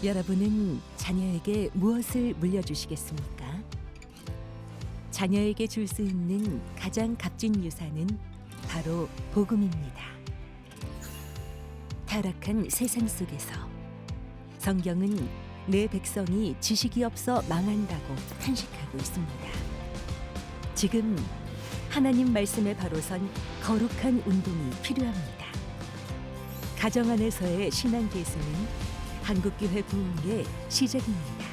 여러분은 자녀에게 무엇을 물려주시겠습니까? 자녀에게 줄 수 있는 가장 값진 유산은 바로 복음입니다. 타락한 세상 속에서 성경은 내 백성이 지식이 없어 망한다고 탄식하고 있습니다. 지금 하나님 말씀에 바로 선 거룩한 운동이 필요합니다. 가정 안에서의 신앙 계승은 한국교회 부흥의 시작입니다.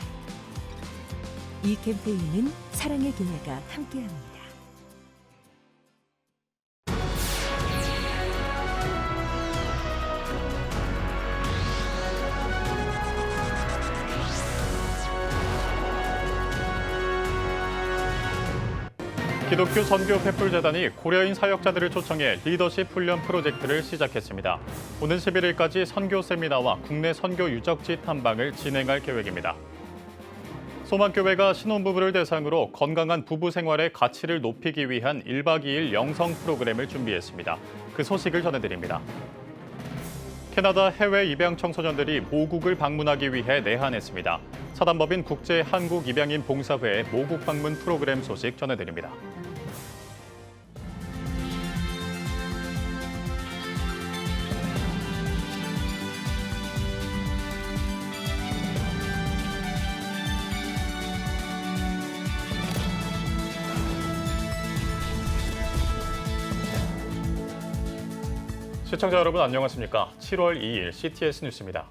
이 캠페인은 사랑의 교회가 함께합니다. 기독교 선교 횃불재단이 고려인 사역자들을 초청해 리더십 훈련 프로젝트를 시작했습니다. 오는 11일까지 선교 세미나와 국내 선교 유적지 탐방을 진행할 계획입니다. 소망교회가 신혼부부를 대상으로 건강한 부부 생활의 가치를 높이기 위한 1박 2일 영성 프로그램을 준비했습니다. 그 소식을 전해드립니다. 캐나다 해외 입양 청소년들이 모국을 방문하기 위해 내한했습니다. 사단법인 국제한국입양인 봉사회의 모국 방문 프로그램 소식 전해드립니다. 시청자 여러분 안녕하십니까? 7월 2일 CTS 뉴스입니다.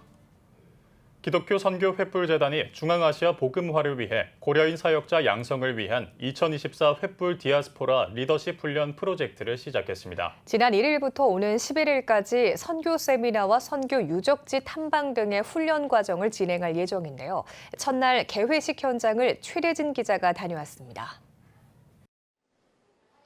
기독교 선교 횃불재단이 중앙아시아 복음화를 위해 고려인 사역자 양성을 위한 2024 횃불 디아스포라 리더십 훈련 프로젝트를 시작했습니다. 지난 1일부터 오는 11일까지 선교 세미나와 선교 유적지 탐방 등의 훈련 과정을 진행할 예정인데요. 첫날 개회식 현장을 최대진 기자가 다녀왔습니다.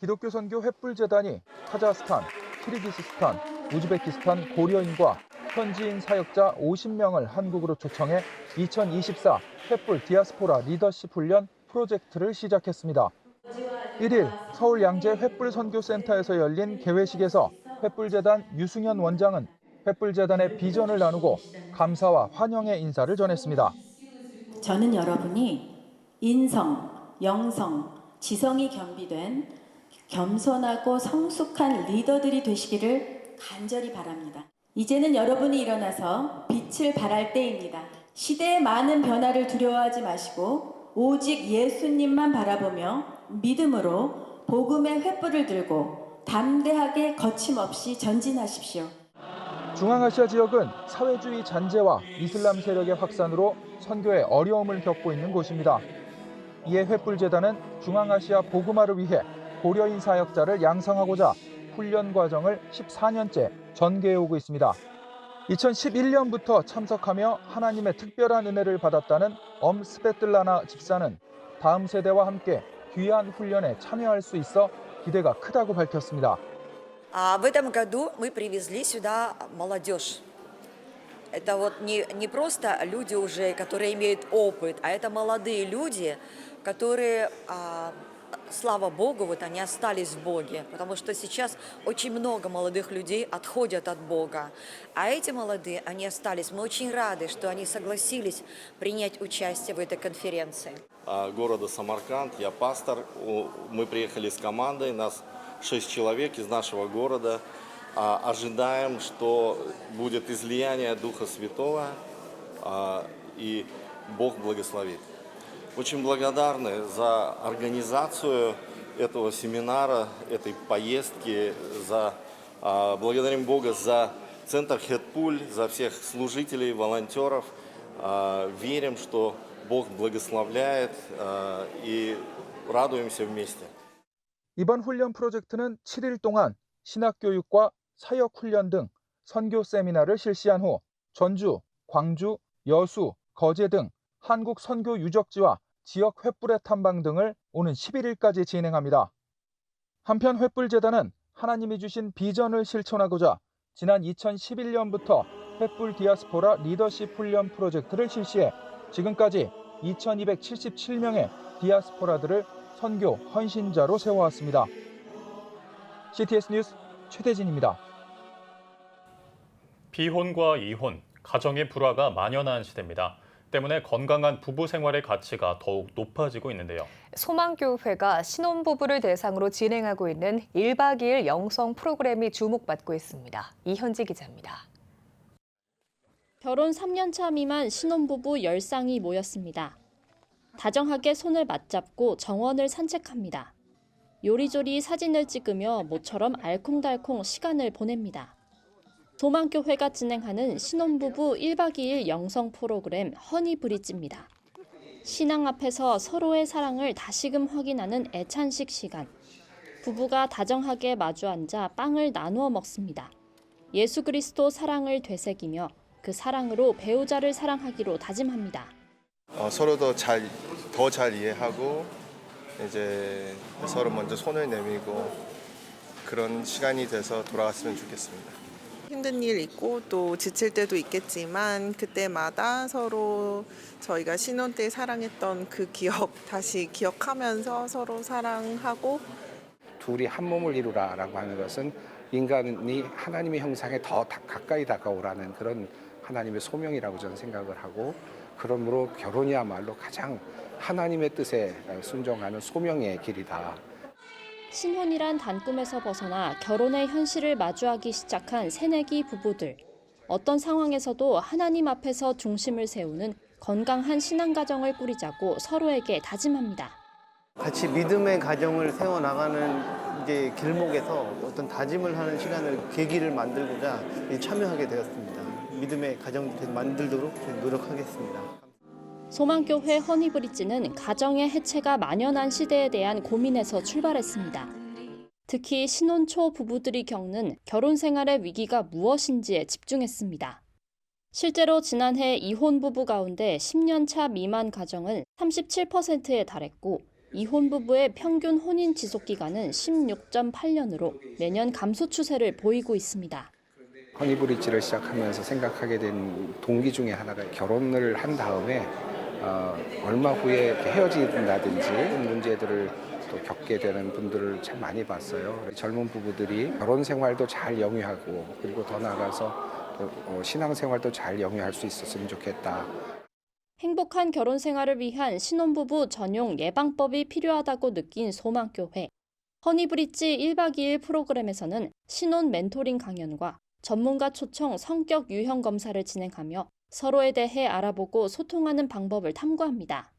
기독교 선교 횃불재단이 카자흐스탄, 키르기스스탄, 우즈베키스탄 고려인과 현지인 사역자 50명을 한국으로 초청해 2024 횃불 디아스포라 리더십 훈련 프로젝트를 시작했습니다. 1일 서울 양재 횃불 선교센터에서 열린 개회식에서 횃불재단 유승현 원장은 횃불재단의 비전을 나누고 감사와 환영의 인사를 전했습니다. 저는 여러분이 인성, 영성, 지성이 겸비된 겸손하고 성숙한 리더들이 되시기를 간절히 바랍니다. 이제는 여러분이 일어나서 빛을 발할 때입니다. 시대의 많은 변화를 두려워하지 마시고 오직 예수님만 바라보며 믿음으로 복음의 횃불을 들고 담대하게 거침없이 전진하십시오. 중앙아시아 지역은 사회주의 잔재와 이슬람 세력의 확산으로 선교에 어려움을 겪고 있는 곳입니다. 이에 횃불재단은 중앙아시아 복음화를 위해 고려인 사역자를 양성하고자 훈련 과정을 14년째 전개해오고 있습니다. 2011년부터 참석하며 하나님의 특별한 은혜를 받았다는 스베틀라나 집사는 다음 세대와 함께 귀한 훈련에 참여할 수 있어 기대가 크다고 밝혔습니다. В этом году мы привезли сюда молодежь. Это вот не просто люди уже, которые имеют опыт, а это молодые люди, которые, слава Богу, вот они остались в Боге, потому что сейчас очень много молодых людей отходят от Бога. А эти молодые, они остались. Мы очень рады, что они согласились принять участие в этой конференции. Города Самарканд, я пастор. Мы приехали с командой, нас 6 человек из нашего города. Ожидаем, что будет излияние Духа Святого, и Бог благословит. Очень благодарны за организацию этого семинара, этой поездки, благодарим Бога за центр Хетпуль, за всех служителей, волонтеров. Верим, что Бог благословляет, и радуемся вместе. 이번 훈련 프로젝트는 7일 동안 신학교육과 사역훈련 등 선교 세미나를 실시한 후 전주, 광주, 여수, 거제 등 한국 선교 유적지와 지역 횃불의 탐방 등을 오는 11일까지 진행합니다. 한편 횃불재단은 하나님이 주신 비전을 실천하고자 지난 2011년부터 횃불 디아스포라 리더십 훈련 프로젝트를 실시해 지금까지 2277명의 디아스포라들을 선교 헌신자로 세워왔습니다. CTS 뉴스 최대진입니다. 비혼과 이혼, 가정의 불화가 만연한 시대입니다. 때문에 건강한 부부 생활의 가치가 더욱 높아지고 있는데요. 소망교회가 신혼부부를 대상으로 진행하고 있는 1박 2일 영성 프로그램이 주목받고 있습니다. 이현지 기자입니다. 결혼 3년차 미만 신혼부부 10쌍이 모였습니다. 다정하게 손을 맞잡고 정원을 산책합니다. 요리조리 사진을 찍으며 모처럼 알콩달콩 시간을 보냅니다. 소망교회가 진행하는 신혼부부 1박 2일 영성 프로그램 허니브리지입니다. 신앙 앞에서 서로의 사랑을 다시금 확인하는 애찬식 시간. 부부가 다정하게 마주 앉아 빵을 나누어 먹습니다. 예수 그리스도 사랑을 되새기며 그 사랑으로 배우자를 사랑하기로 다짐합니다. 서로 더 잘 이해하고 이제 서로 먼저 손을 내밀고 그런 시간이 돼서 돌아갔으면 좋겠습니다. 힘든 일 있고 또 지칠 때도 있겠지만 그때마다 서로 저희가 신혼 때 사랑했던 그 기억 다시 기억하면서 서로 사랑하고 둘이 한 몸을 이루라라고 하는 것은 인간이 하나님의 형상에 더 가까이 다가오라는 그런 하나님의 소명이라고 저는 생각을 하고 그러므로 결혼이야말로 가장 하나님의 뜻에 순종하는 소명의 길이다. 신혼이란 단꿈에서 벗어나 결혼의 현실을 마주하기 시작한 새내기 부부들. 어떤 상황에서도 하나님 앞에서 중심을 세우는 건강한 신앙가정을 꾸리자고 서로에게 다짐합니다. 같이 믿음의 가정을 세워나가는 이제 길목에서 어떤 다짐을 하는 시간을 계기를 만들고자 참여하게 되었습니다. 믿음의 가정을 만들도록 노력하겠습니다. 소망교회 허니브리지는 가정의 해체가 만연한 시대에 대한 고민에서 출발했습니다. 특히 신혼 초 부부들이 겪는 결혼 생활의 위기가 무엇인지에 집중했습니다. 실제로 지난해 이혼 부부 가운데 10년 차 미만 가정은 37%에 달했고 이혼 부부의 평균 혼인 지속 기간은 16.8년으로 매년 감소 추세를 보이고 있습니다. 허니브리지를 시작하면서 생각하게 된 동기 중에 하나가 결혼을 한 다음에 얼마 후에 헤어진다든지 문제들을 또 겪게 되는 분들을 참 많이 봤어요. 젊은 부부들이 결혼 생활도 잘 영위하고 그리고 더 나아가서 또 신앙 생활도 잘 영위할 수 있었으면 좋겠다. 행복한 결혼 생활을 위한 신혼부부 전용 예방법이 필요하다고 느낀 소망교회. 허니브리지 1박 2일 프로그램에서는 신혼 멘토링 강연과 전문가 초청 성격 유형 검사를 진행하며 서로에 대해 알아보고 소통하는 방법을 탐구합니다.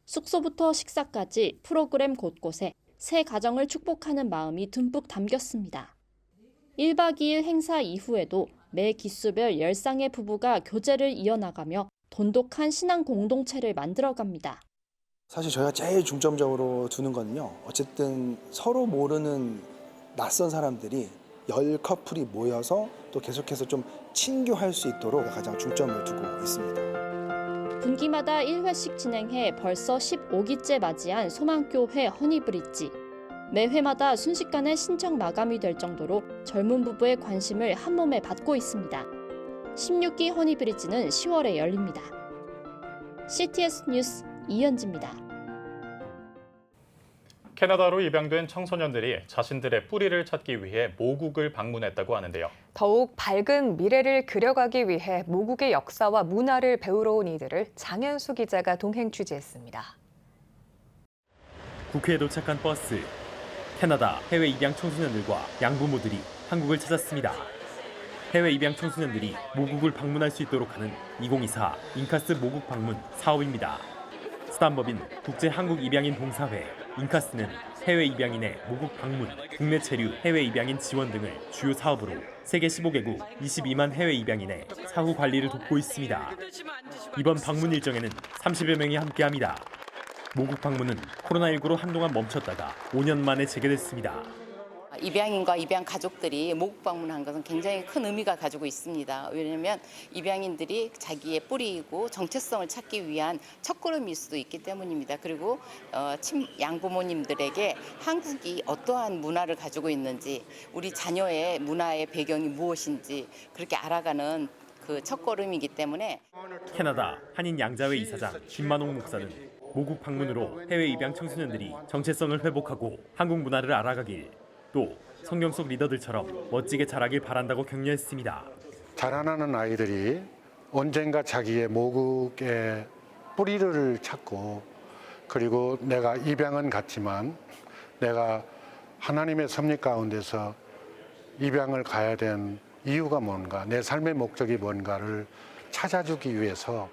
숙소부터 식사까지 프로그램 곳곳에 새 가정을 축복하는 마음이 듬뿍 담겼습니다. 1박 2일 행사 이후에도 매 기수별 10쌍의 부부가 교제를 이어나가며 돈독한 신앙 공동체를 만들어갑니다. 사실 저희가 제일 중점적으로 두는 거는요. 어쨌든 서로 모르는 낯선 사람들이 10커플이 모여서 또 계속해서 좀 친교할 수 있도록 가장 중점을 두고 있습니다. 분기마다 1회씩 진행해 벌써 15기째 맞이한 소망교회 허니브리지. 매 회마다 순식간에 신청 마감이 될 정도로 젊은 부부의 관심을 한몸에 받고 있습니다. 16기 허니브리지는 10월에 열립니다. CTS 뉴스 이현지입니다. 캐나다로 입양된 청소년들이 자신들의 뿌리를 찾기 위해 모국을 방문했다고 하는데요. 더욱 밝은 미래를 그려가기 위해 모국의 역사와 문화를 배우러 온 이들을 장현수 기자가 동행 취재했습니다. 국회에 도착한 버스. 캐나다 해외 입양 청소년들과 양부모들이 한국을 찾았습니다. 해외 입양 청소년들이 모국을 방문할 수 있도록 하는 2024 인카스 모국 방문 사업입니다. 수단법인 국제한국입양인 봉사회 인카스는 해외 입양인의 모국 방문, 국내 체류, 해외 입양인 지원 등을 주요 사업으로 세계 15개국 22만 해외 입양인의 사후 관리를 돕고 있습니다. 이번 방문 일정에는 30여 명이 함께합니다. 모국 방문은 코로나19로 한동안 멈췄다가 5년 만에 재개됐습니다. 입양인과 입양 가족들이 모국 방문한 것은 굉장히 큰 의미가 가지고 있습니다. 왜냐하면 입양인들이 자기의 뿌리이고 정체성을 찾기 위한 첫걸음일 수도 있기 때문입니다. 그리고 양부모님들에게 한국이 어떠한 문화를 가지고 있는지, 우리 자녀의 문화의 배경이 무엇인지 그렇게 알아가는 그 첫걸음이기 때문에 캐나다 한인 양자회 이사장 김만옥 목사는 모국 방문으로 해외 입양 청소년들이 정체성을 회복하고 한국 문화를 알아가길, 또 성경 속 리더들처럼 멋지게 자라길 바란다고 격려했습니다. 자라나는 아이들이 언젠가 자기의 모국의 뿌리를 찾고, 그리고 내가 입양은 갔지만 내가 하나님의 섭리 가운데서 입양을 가야 된 이유가 뭔가, 내 삶의 목적이 뭔가를 찾아주기 위해서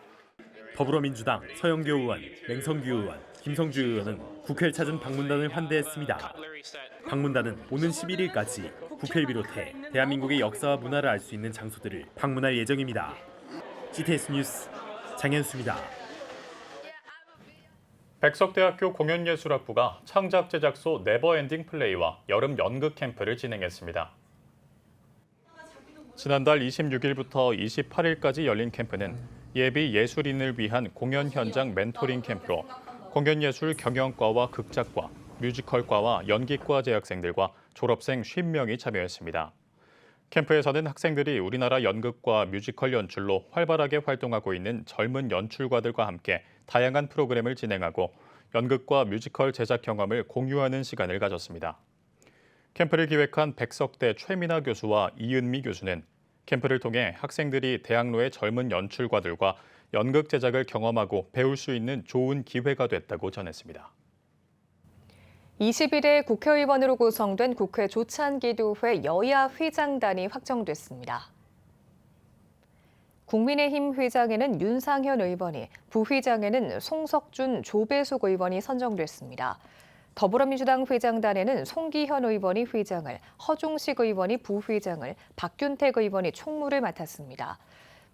더불어민주당 서영교 의원, 맹성규 의원, 김성주 의원은 국회를 찾은 방문단을 환대했습니다. 방문단은 오는 11일까지 국회를 비롯해 대한민국의 역사와 문화를 알 수 있는 장소들을 방문할 예정입니다. CTS 뉴스 장현수입니다. 백석대학교 공연예술학부가 창작 제작소 네버엔딩 플레이와 여름 연극 캠프를 진행했습니다. 지난달 26일부터 28일까지 열린 캠프는 예비 예술인을 위한 공연 현장 멘토링 캠프로 공연예술 경영과와 극작과, 뮤지컬과와 연기과 재학생들과 졸업생 50명이 참여했습니다. 캠프에서는 학생들이 우리나라 연극과 뮤지컬 연출로 활발하게 활동하고 있는 젊은 연출가들과 함께 다양한 프로그램을 진행하고 연극과 뮤지컬 제작 경험을 공유하는 시간을 가졌습니다. 캠프를 기획한 백석대 최민아 교수와 이은미 교수는 캠프를 통해 학생들이 대학로의 젊은 연출가들과 연극 제작을 경험하고 배울 수 있는 좋은 기회가 됐다고 전했습니다. 21대 국회의원으로 구성된 국회 조찬기도회 여야 회장단이 확정됐습니다. 국민의힘 회장에는 윤상현 의원이, 부회장에는 송석준, 조배숙 의원이 선정됐습니다. 더불어민주당 회장단에는 송기현 의원이 회장을, 허종식 의원이 부회장을, 박균택 의원이 총무를 맡았습니다.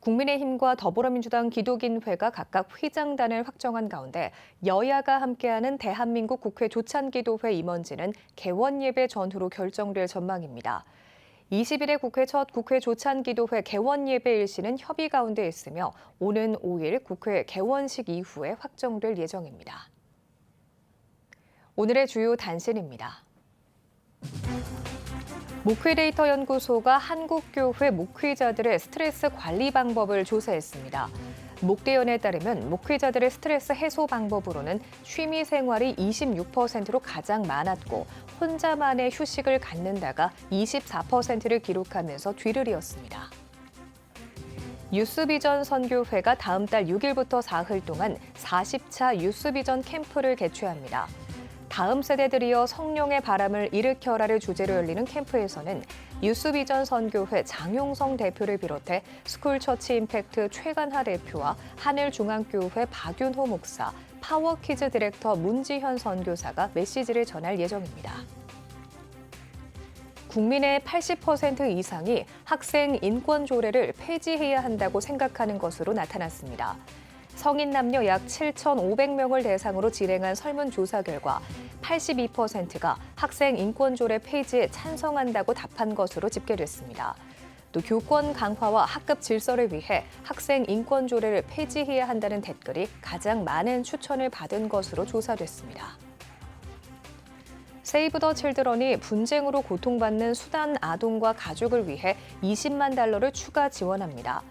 국민의힘과 더불어민주당 기독인회가 각각 회장단을 확정한 가운데 여야가 함께하는 대한민국 국회 조찬기도회 임원진은 개원예배 전후로 결정될 전망입니다. 20일에 국회 첫 국회 조찬기도회 개원예배 일시는 협의 가운데 있으며 오는 5일 국회 개원식 이후에 확정될 예정입니다. 오늘의 주요 단신입니다. 목회데이터 연구소가 한국교회 목회자들의 스트레스 관리 방법을 조사했습니다. 목대연에 따르면 목회자들의 스트레스 해소 방법으로는 취미 생활이 26%로 가장 많았고 혼자만의 휴식을 갖는다가 24%를 기록하면서 뒤를 이었습니다. 유스비전 선교회가 다음 달 6일부터 사흘 동안 40차 유스비전 캠프를 개최합니다. 다음 세대들이여 성령의 바람을 일으켜라를 주제로 열리는 캠프에서는 유스비전 선교회 장용성 대표를 비롯해 스쿨처치 임팩트 최간하 대표와 하늘중앙교회 박윤호 목사, 파워키즈 디렉터 문지현 선교사가 메시지를 전할 예정입니다. 국민의 80% 이상이 학생 인권 조례를 폐지해야 한다고 생각하는 것으로 나타났습니다. 성인 남녀 약 7,500명을 대상으로 진행한 설문조사 결과 82%가 학생 인권조례 폐지에 찬성한다고 답한 것으로 집계됐습니다. 또 교권 강화와 학급 질서를 위해 학생 인권조례를 폐지해야 한다는 댓글이 가장 많은 추천을 받은 것으로 조사됐습니다. 세이브 더 칠드런이 분쟁으로 고통받는 수단 아동과 가족을 위해 $20만 달러를 추가 지원합니다.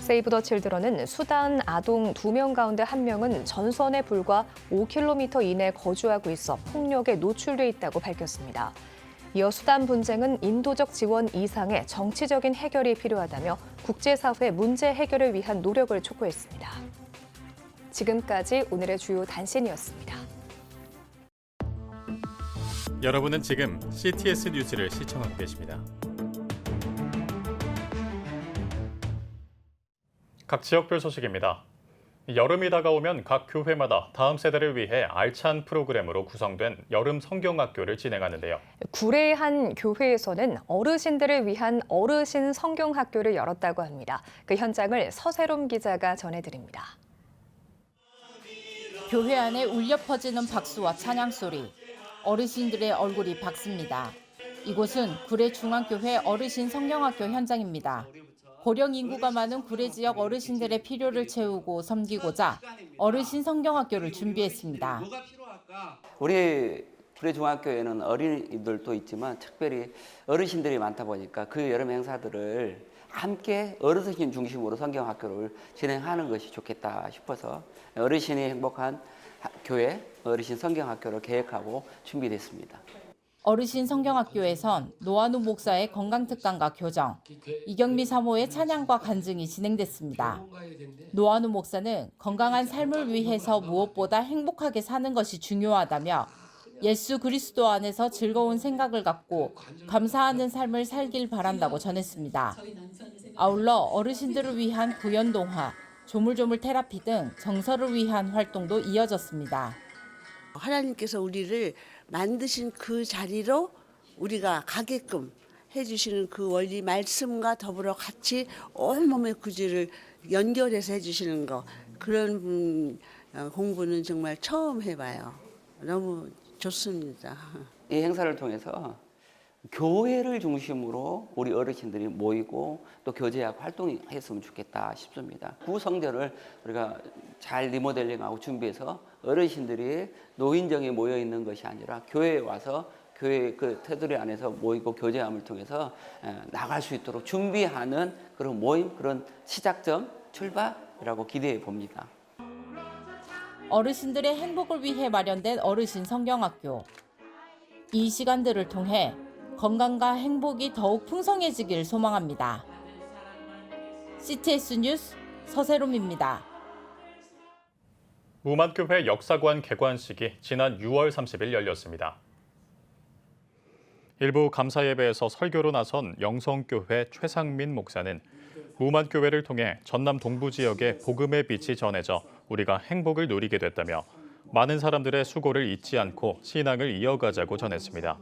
세이브 더 칠드런은 수단 아동 2명 가운데 1명은 전선에 불과 5km 이내에 거주하고 있어 폭력에 노출돼 있다고 밝혔습니다. 이어 수단 분쟁은 인도적 지원 이상의 정치적인 해결이 필요하다며 국제사회 문제 해결을 위한 노력을 촉구했습니다. 지금까지 오늘의 주요 단신이었습니다. 여러분은 지금 CTS 뉴스를 시청하고 계십니다. 각 지역별 소식입니다. 여름이 다가오면 각 교회마다 다음 세대를 위해 알찬 프로그램으로 구성된 여름 성경학교를 진행하는데요. 구례의 한 교회에서는 어르신들을 위한 어르신 성경학교를 열었다고 합니다. 그 현장을 서세롬 기자가 전해드립니다. 교회 안에 울려 퍼지는 박수와 찬양 소리, 어르신들의 얼굴이 밝습니다. 이곳은 구례 중앙교회 어르신 성경학교 현장입니다. 고령 인구가 많은 구례 지역 어르신들의 필요를 채우고 섬기고자 어르신 성경학교를 준비했습니다. 우리 구례 중학교에는 어린이들도 있지만 특별히 어르신들이 많다 보니까 그 여름 행사들을 함께 어르신 중심으로 성경학교를 진행하는 것이 좋겠다 싶어서 어르신이 행복한 교회 어르신 성경학교를 계획하고 준비됐습니다. 어르신 성경학교에선 노한우 목사의 건강특강과 교정, 이경미 사모의 찬양과 간증이 진행됐습니다. 노한우 목사는 건강한 삶을 위해서 무엇보다 행복하게 사는 것이 중요하다며 예수 그리스도 안에서 즐거운 생각을 갖고 감사하는 삶을 살길 바란다고 전했습니다. 아울러 어르신들을 위한 구연동화, 조물조물 테라피 등 정서를 위한 활동도 이어졌습니다. 하나님께서 우리를 만드신 그 자리로 우리가 가게끔 해주시는 그 원리 말씀과 더불어 같이 온몸의 구질을 연결해서 해주시는 거, 그런 공부는 정말 처음 해봐요. 너무 좋습니다. 이 행사를 통해서 교회를 중심으로 우리 어르신들이 모이고 또 교제하고 활동했으면 좋겠다 싶습니다. 구성전을 우리가 잘 리모델링하고 준비해서 어르신들이 노인정에 모여 있는 것이 아니라 교회에 와서 교회 그 테두리 안에서 모이고 교제함을 통해서 나갈 수 있도록 준비하는 그런 모임, 그런 시작점, 출발이라고 기대해 봅니다. 어르신들의 행복을 위해 마련된 어르신 성경학교. 이 시간들을 통해 건강과 행복이 더욱 풍성해지길 소망합니다. CTS 뉴스 서세롬입니다. 무만교회 역사관 개관식이 지난 6월 30일 열렸습니다. 일부 감사 예배에서 설교로 나선 영성교회 최상민 목사는 무만교회를 통해 전남 동부 지역에 복음의 빛이 전해져 우리가 행복을 누리게 됐다며 많은 사람들의 수고를 잊지 않고 신앙을 이어가자고 전했습니다.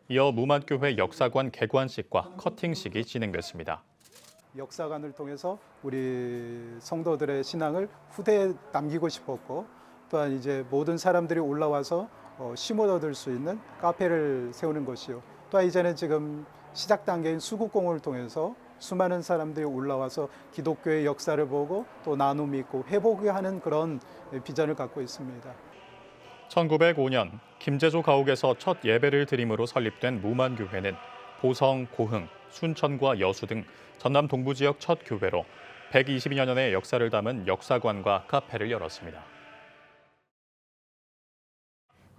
이어 무만교회 역사관 개관식과 커팅식이 진행됐습니다. 역사관을 통해서 우리 성도들의 신앙을 후대에 남기고 싶었고, 또한 이제 모든 사람들이 올라와서 심어 얻을 수 있는 카페를 세우는 것이요. 또한 이제는 지금 시작 단계인 수국공을 통해서 수많은 사람들이 올라와서 기독교의 역사를 보고 또 나눔이 있고 회복하는 그런 비전을 갖고 있습니다. 1905년 김제조 가옥에서 첫 예배를 드림으로 설립된 무만교회는 보성, 고흥, 순천과 여수 등 전남 동부 지역 첫 교회로 122여 년의 역사를 담은 역사관과 카페를 열었습니다.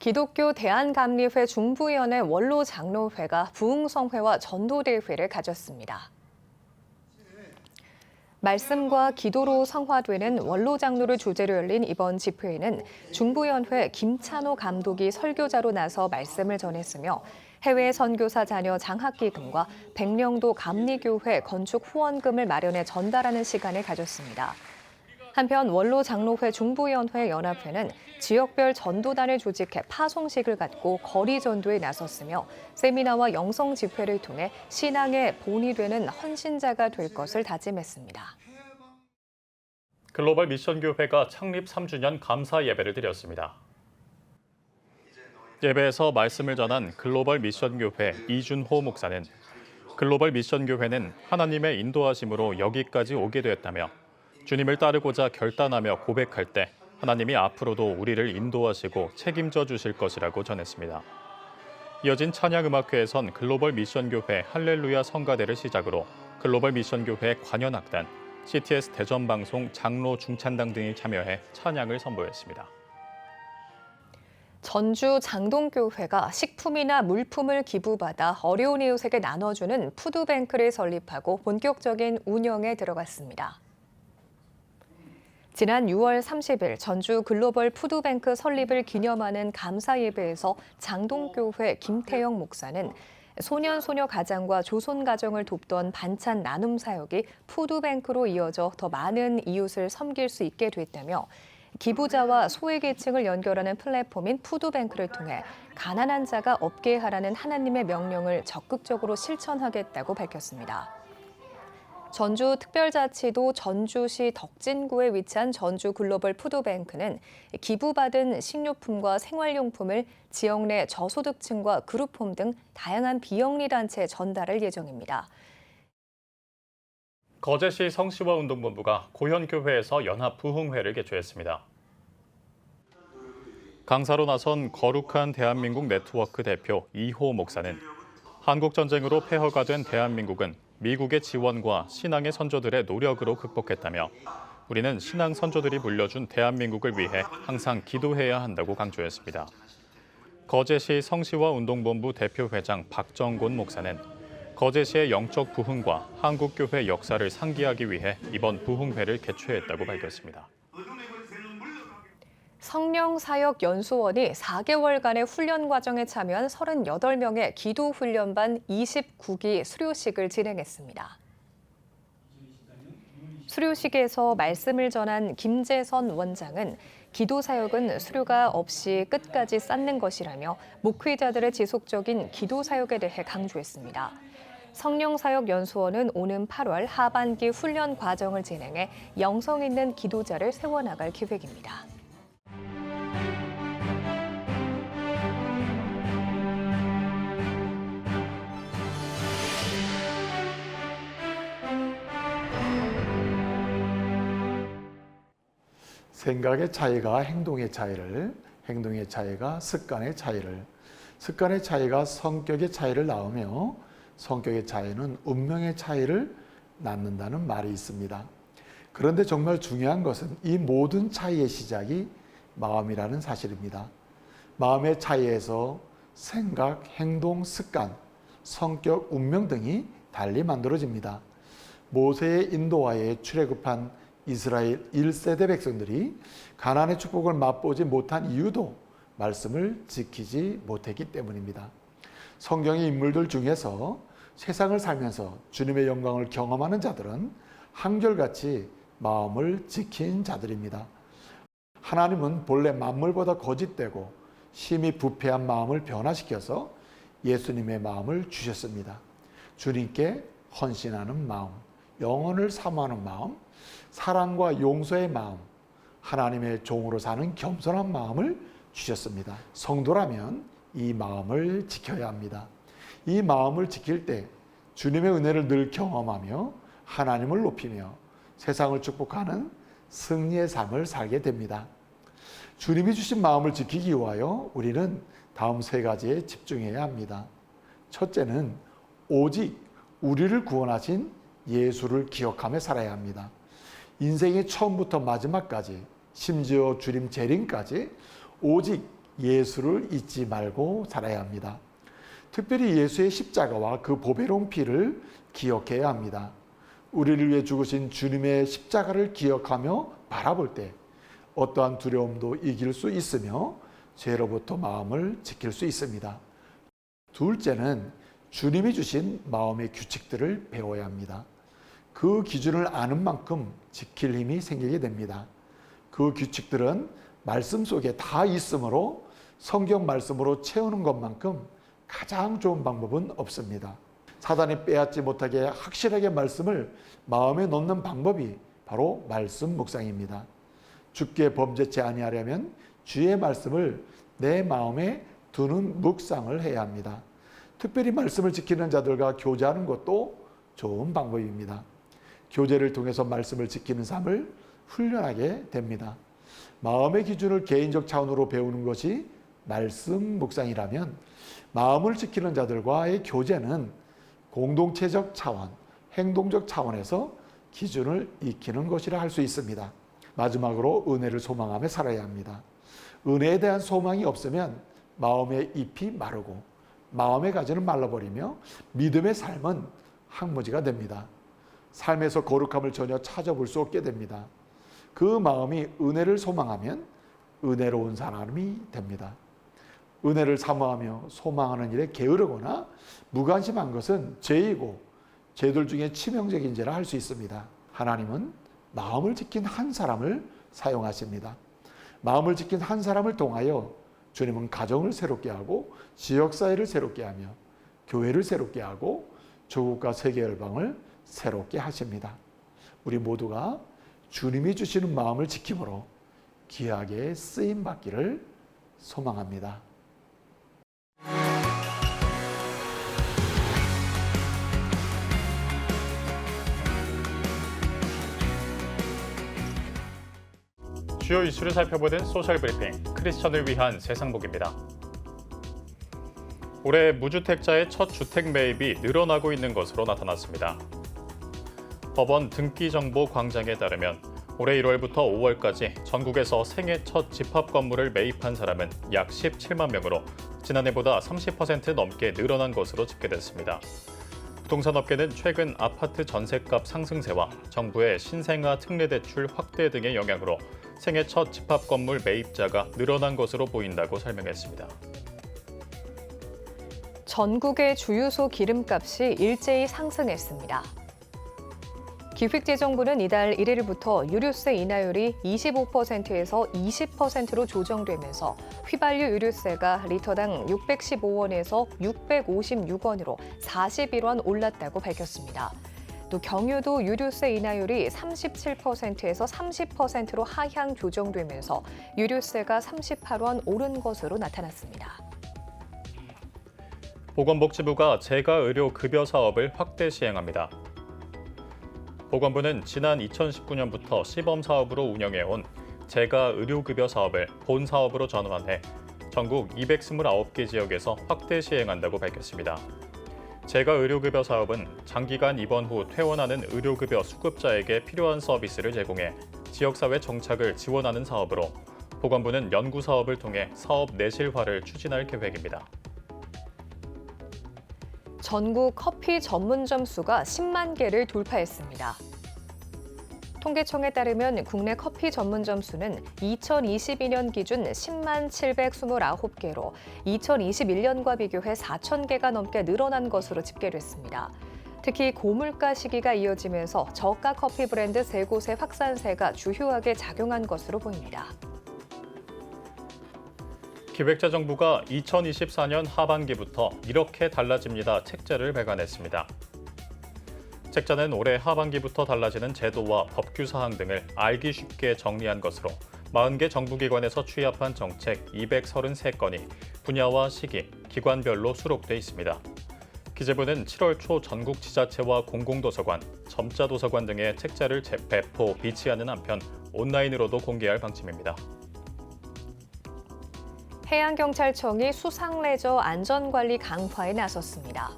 기독교 대한감리회 중부위원회 원로 장로회가 부흥성회와 전도대회를 가졌습니다. 말씀과 기도로 성화되는 원로 장로를 주제로 열린 이번 집회에는 중부연회 김찬호 감독이 설교자로 나서 말씀을 전했으며 해외 선교사 자녀 장학기금과 백령도 감리교회 건축 후원금을 마련해 전달하는 시간을 가졌습니다. 한편 원로 장로회 중부연회 연합회는 지역별 전도단을 조직해 파송식을 갖고 거리 전도에 나섰으며 세미나와 영성 집회를 통해 신앙의 본이 되는 헌신자가 될 것을 다짐했습니다. 글로벌 미션교회가 창립 3주년 감사 예배를 드렸습니다. 예배에서 말씀을 전한 글로벌 미션교회 이준호 목사는 글로벌 미션교회는 하나님의 인도하심으로 여기까지 오게 되었다며 주님을 따르고자 결단하며 고백할 때 하나님이 앞으로도 우리를 인도하시고 책임져 주실 것이라고 전했습니다. 이어진 찬양음악회에선 글로벌 미션교회 할렐루야 성가대를 시작으로 글로벌 미션교회 관현악단, CTS 대전방송 장로 중찬당 등이 참여해 찬양을 선보였습니다. 전주 장동교회가 식품이나 물품을 기부받아 어려운 이웃에게 나눠주는 푸드뱅크를 설립하고 본격적인 운영에 들어갔습니다. 지난 6월 30일 전주 글로벌 푸드뱅크 설립을 기념하는 감사 예배에서 장동교회 김태영 목사는 소년 소녀 가장과 조손 가정을 돕던 반찬 나눔 사역이 푸드뱅크로 이어져 더 많은 이웃을 섬길 수 있게 됐다며 기부자와 소외계층을 연결하는 플랫폼인 푸드뱅크를 통해 가난한 자가 없게 하라는 하나님의 명령을 적극적으로 실천하겠다고 밝혔습니다. 전주특별자치도 전주시 덕진구에 위치한 전주 글로벌 푸드뱅크는 기부받은 식료품과 생활용품을 지역 내 저소득층과 그룹홈 등 다양한 비영리 단체에 전달할 예정입니다. 거제시 성시화운동본부가 고현교회에서 연합부흥회를 개최했습니다. 강사로 나선 거룩한 대한민국 네트워크 대표 이호 목사는 한국전쟁으로 폐허가 된 대한민국은 미국의 지원과 신앙의 선조들의 노력으로 극복했다며 우리는 신앙 선조들이 물려준 대한민국을 위해 항상 기도해야 한다고 강조했습니다. 거제시 성시와 운동본부 대표회장 박정곤 목사는 거제시의 영적 부흥과 한국교회 역사를 상기하기 위해 이번 부흥회를 개최했다고 밝혔습니다. 성령사역연수원이 4개월간의 훈련 과정에 참여한 38명의 기도훈련반 29기 수료식을 진행했습니다. 수료식에서 말씀을 전한 김재선 원장은 기도사역은 수료가 없이 끝까지 쌓는 것이라며 목회자들의 지속적인 기도사역에 대해 강조했습니다. 성령사역연수원은 오는 8월 하반기 훈련 과정을 진행해 영성 있는 기도자를 세워나갈 계획입니다. 생각의 차이가 행동의 차이를, 행동의 차이가 습관의 차이를, 습관의 차이가 성격의 차이를 낳으며 성격의 차이는 운명의 차이를 낳는다는 말이 있습니다. 그런데 정말 중요한 것은 이 모든 차이의 시작이 마음이라는 사실입니다. 마음의 차이에서 생각, 행동, 습관, 성격, 운명 등이 달리 만들어집니다. 모세의 인도하에 출애굽한 이스라엘 1세대 백성들이 가나안의 축복을 맛보지 못한 이유도 말씀을 지키지 못했기 때문입니다. 성경의 인물들 중에서 세상을 살면서 주님의 영광을 경험하는 자들은 한결같이 마음을 지킨 자들입니다. 하나님은 본래 만물보다 거짓되고 심히 부패한 마음을 변화시켜서 예수님의 마음을 주셨습니다. 주님께 헌신하는 마음, 영혼을 사모하는 마음, 사랑과 용서의 마음, 하나님의 종으로 사는 겸손한 마음을 주셨습니다. 성도라면 이 마음을 지켜야 합니다. 이 마음을 지킬 때 주님의 은혜를 늘 경험하며 하나님을 높이며 세상을 축복하는 승리의 삶을 살게 됩니다. 주님이 주신 마음을 지키기 위하여 우리는 다음 세 가지에 집중해야 합니다. 첫째는 오직 우리를 구원하신 예수를 기억하며 살아야 합니다. 인생의 처음부터 마지막까지, 심지어 주님 재림까지 오직 예수를 잊지 말고 살아야 합니다. 특별히 예수의 십자가와 그 보배로운 피를 기억해야 합니다. 우리를 위해 죽으신 주님의 십자가를 기억하며 바라볼 때 어떠한 두려움도 이길 수 있으며 죄로부터 마음을 지킬 수 있습니다. 둘째는 주님이 주신 마음의 규칙들을 배워야 합니다. 그 기준을 아는 만큼 지킬 힘이 생기게 됩니다. 그 규칙들은 말씀 속에 다 있으므로 성경 말씀으로 채우는 것만큼 가장 좋은 방법은 없습니다. 사단이 빼앗지 못하게 확실하게 말씀을 마음에 넣는 방법이 바로 말씀 묵상입니다. 주께 범죄치 아니하려면 주의 말씀을 내 마음에 두는 묵상을 해야 합니다. 특별히 말씀을 지키는 자들과 교제하는 것도 좋은 방법입니다. 교제를 통해서 말씀을 지키는 삶을 훈련하게 됩니다. 마음의 기준을 개인적 차원으로 배우는 것이 말씀 묵상이라면 마음을 지키는 자들과의 교제는 공동체적 차원, 행동적 차원에서 기준을 익히는 것이라 할 수 있습니다. 마지막으로 은혜를 소망하며 살아야 합니다. 은혜에 대한 소망이 없으면 마음의 잎이 마르고 마음의 가지는 말라버리며 믿음의 삶은 항무지가 됩니다. 삶에서 거룩함을 전혀 찾아볼 수 없게 됩니다. 그 마음이 은혜를 소망하면 은혜로운 사람이 됩니다. 은혜를 사모하며 소망하는 일에 게으르거나 무관심한 것은 죄이고 죄들 중에 치명적인 죄라 할 수 있습니다. 하나님은 마음을 지킨 한 사람을 사용하십니다. 마음을 지킨 한 사람을 통하여 주님은 가정을 새롭게 하고 지역사회를 새롭게 하며 교회를 새롭게 하고 조국과 세계 열방을 새롭게 하십니다. 우리 모두가 주님이 주시는 마음을 지킴으로 귀하게 쓰임 받기를 소망합니다. 주요 이슈를 살펴보는 소셜 브리핑, 크리스천을 위한 세상복입니다. 올해 무주택자의 첫 주택 매입이 늘어나고 있는 것으로 나타났습니다. 법원 등기정보 광장에 따르면 올해 1월부터 5월까지 전국에서 생애 첫 집합 건물을 매입한 사람은 약 17만 명으로 지난해보다 30% 넘게 늘어난 것으로 집계됐습니다. 부동산 업계는 최근 아파트 전셋값 상승세와 정부의 신생아 특례대출 확대 등의 영향으로 생애 첫 집합 건물 매입자가 늘어난 것으로 보인다고 설명했습니다. 전국의 주유소 기름값이 일제히 상승했습니다. 기획재정부는 이달 1일부터 유류세 인하율이 25%에서 20%로 조정되면서 휘발유 유류세가 리터당 615원에서 656원으로 41원 올랐다고 밝혔습니다. 또 경유도 유류세 인하율이 37%에서 30%로 하향 조정되면서 유류세가 38원 오른 것으로 나타났습니다. 보건복지부가 재가의료급여 사업을 확대 시행합니다. 보건부는 지난 2019년부터 시범사업으로 운영해온 재가의료급여 사업을 본사업으로 전환해 전국 229개 지역에서 확대 시행한다고 밝혔습니다. 재가의료급여 사업은 장기간 입원 후 퇴원하는 의료급여 수급자에게 필요한 서비스를 제공해 지역사회 정착을 지원하는 사업으로 보건부는 연구사업을 통해 사업 내실화를 추진할 계획입니다. 전국 커피 전문점 수가 10만 개를 돌파했습니다. 통계청에 따르면 국내 커피 전문점 수는 2022년 기준 10만 729개로 2021년과 비교해 4천 개가 넘게 늘어난 것으로 집계됐습니다. 특히 고물가 시기가 이어지면서 저가 커피 브랜드 3곳의 확산세가 주요하게 작용한 것으로 보입니다. 기획재정부가 2024년 하반기부터 이렇게 달라집니다 책자를 발간했습니다. 책자는 올해 하반기부터 달라지는 제도와 법규 사항 등을 알기 쉽게 정리한 것으로 40개 정부기관에서 취합한 정책 233건이 분야와 시기, 기관별로 수록돼 있습니다. 기재부는 7월 초 전국 지자체와 공공도서관, 점자도서관 등의 책자를 배포, 비치하는 한편 온라인으로도 공개할 방침입니다. 해양경찰청이 수상레저 안전관리 강화에 나섰습니다.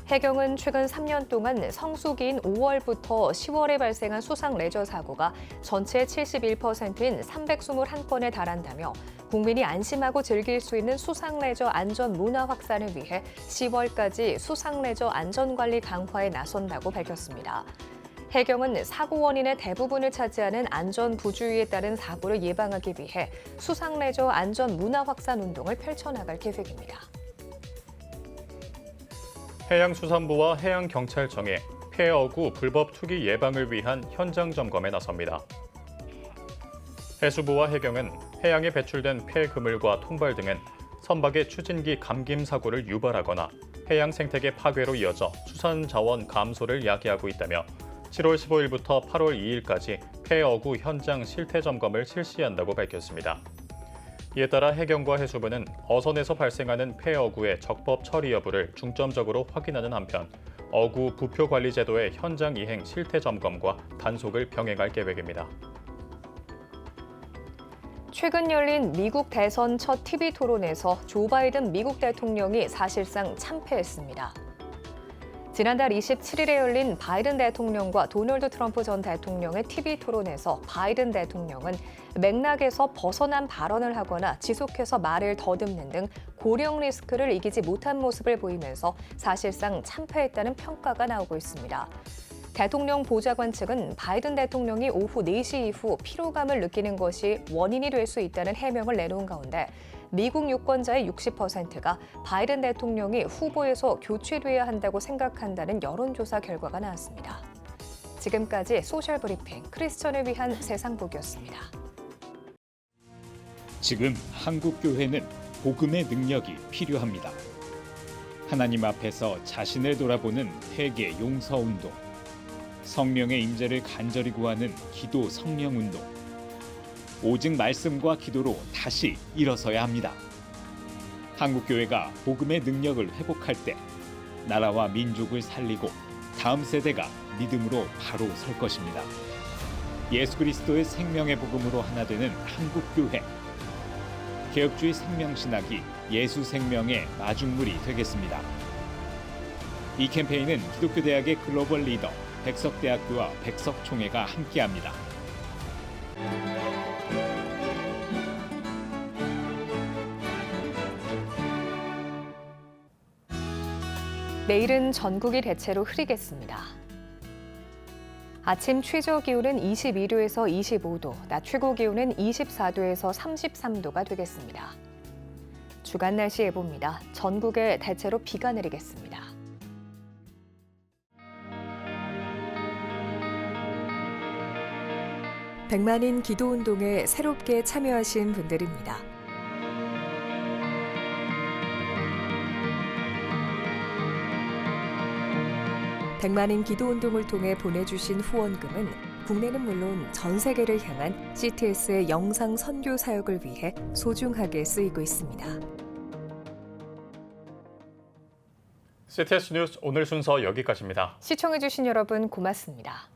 해경은 최근 3년 동안 성수기인 5월부터 10월에 발생한 수상레저 사고가 전체 71%인 321건에 달한다며 국민이 안심하고 즐길 수 있는 수상레저 안전 문화 확산을 위해 10월까지 수상레저 안전관리 강화에 나선다고 밝혔습니다. 해경은 사고 원인의 대부분을 차지하는 안전 부주의에 따른 사고를 예방하기 위해 수상레저 안전 문화 확산 운동을 펼쳐나갈 계획입니다. 해양수산부와 해양경찰청이 폐어구 불법 투기 예방을 위한 현장 점검에 나섭니다. 해수부와 해경은 해양에 배출된 폐 그물과 통발 등은 선박의 추진기 감김 사고를 유발하거나 해양 생태계 파괴로 이어져 수산 자원 감소를 야기하고 있다며 7월 15일부터 8월 2일까지 폐어구 현장 실태 점검을 실시한다고 밝혔습니다. 이에 따라 해경과 해수부는 어선에서 발생하는 폐어구의 적법 처리 여부를 중점적으로 확인하는 한편 어구 부표 관리 제도의 현장 이행 실태 점검과 단속을 병행할 계획입니다. 최근 열린 미국 대선 첫 TV 토론에서 조 바이든 미국 대통령이 사실상 참패했습니다. 지난달 27일에 열린 바이든 대통령과 도널드 트럼프 전 대통령의 TV 토론에서 바이든 대통령은 맥락에서 벗어난 발언을 하거나 지속해서 말을 더듬는 등 고령 리스크를 이기지 못한 모습을 보이면서 사실상 참패했다는 평가가 나오고 있습니다. 대통령 보좌관 측은 바이든 대통령이 오후 4시 이후 피로감을 느끼는 것이 원인이 될 수 있다는 해명을 내놓은 가운데 미국 유권자의 60%가 바이든 대통령이 후보에서 교체돼야 한다고 생각한다는 여론조사 결과가 나왔습니다. 지금까지 소셜브리핑 크리스천을 위한 세상보기였습니다. 지금 한국교회는 복음의 능력이 필요합니다. 하나님 앞에서 자신을 돌아보는 회개 용서운동, 성령의 임재를 간절히 구하는 기도 성령운동, 오직 말씀과 기도로 다시 일어서야 합니다. 한국교회가 복음의 능력을 회복할 때 나라와 민족을 살리고 다음 세대가 믿음으로 바로 설 것입니다. 예수 그리스도의 생명의 복음으로 하나 되는 한국교회. 개혁주의 생명신학이 예수 생명의 마중물이 되겠습니다. 이 캠페인은 기독교대학의 글로벌 리더 백석대학교와 백석총회가 함께합니다. 내일은 전국이 대체로 흐리겠습니다. 아침 최저 기온은 22도에서 25도, 낮 최고 기온은 24도에서 33도가 되겠습니다. 주간 날씨 예보입니다. 전국에 대체로 비가 내리겠습니다. 백만인 기도운동에 새롭게 참여하신 분들입니다. 백만인 기도운동을 통해 보내주신 후원금은 국내는 물론 전 세계를 향한 CTS의 영상 선교 사역을 위해 소중하게 쓰이고 있습니다. CTS 뉴스 오늘 순서 여기까지입니다. 시청해주신 여러분 고맙습니다.